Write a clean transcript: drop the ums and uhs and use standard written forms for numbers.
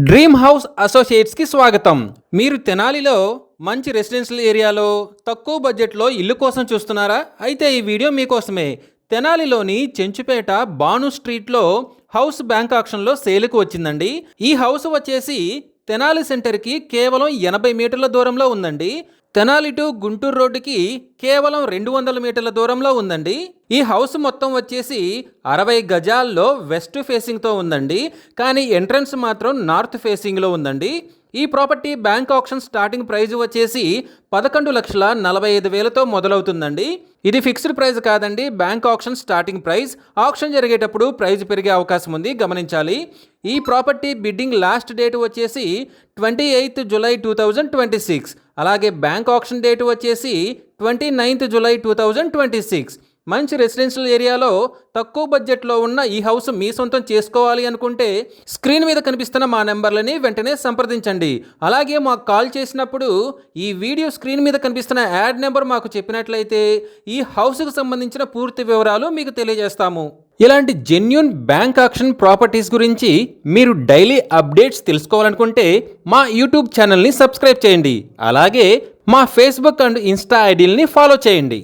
Dream house అసోసియేట్స్కి స్వాగతం. మీరు తెనాలిలో మంచి రెసిడెన్షియల్ ఏరియాలో తక్కువ బడ్జెట్లో ఇల్లు కోసం చూస్తున్నారా? అయితే ఈ వీడియో మీకోసమే. తెనాలిలోని చెంచుపేట బాను స్ట్రీట్లో హౌస్ బ్యాంక్ ఆక్షన్లో సేల్కు వచ్చిందండి. ఈ హౌస్ వచ్చేసి తెనాలి సెంటర్కి కేవలం 80 మీటర్ల దూరంలో ఉందండి. తెనాలి టు గుంటూరు రోడ్డుకి కేవలం 200 మీటర్ల దూరంలో ఉందండి. ఈ హౌస్ మొత్తం వచ్చేసి 60 గజాల్లో వెస్ట్ ఫేసింగ్తో ఉందండి. కానీ ఎంట్రన్స్ మాత్రం నార్త్ ఫేసింగ్లో ఉందండి. ఈ property bank option starting price వచ్చేసి 11,45,000తో మొదలవుతుందండి. ఇది ఫిక్స్డ్ ప్రైస్ కాదండి, bank option starting price. Option జరిగేటప్పుడు ప్రైస్ పెరిగే అవకాశం ఉంది, గమనించాలి. ఈ ప్రాపర్టీ బిడ్డింగ్ లాస్ట్ డేట్ వచ్చేసి 28 జూలై 2026. అలాగే బ్యాంక్ ఆప్షన్ డేట్ వచ్చేసి 29 జూలై 2026. మంచి రెసిడెన్షియల్ ఏరియాలో తక్కువ బడ్జెట్లో ఉన్న ఈ హౌస్ మీ సొంతం చేసుకోవాలి అనుకుంటే స్క్రీన్ మీద కనిపిస్తున్న మా నెంబర్లని వెంటనే సంప్రదించండి. అలాగే మాకు కాల్ చేసినప్పుడు ఈ వీడియో స్క్రీన్ మీద కనిపిస్తున్న యాడ్ నెంబర్ మాకు చెప్పినట్లయితే ఈ హౌస్కు సంబంధించిన పూర్తి వివరాలు మీకు తెలియజేస్తాము. ఇలాంటి జెన్యూన్ బ్యాంక్ ఆక్షన్ ప్రాపర్టీస్ గురించి మీరు డైలీ అప్డేట్స్ తెలుసుకోవాలనుకుంటే మా యూట్యూబ్ ఛానల్ని సబ్స్క్రైబ్ చేయండి. అలాగే మా ఫేస్బుక్ అండ్ ఇన్స్టా ఐడీలని ఫాలో చేయండి.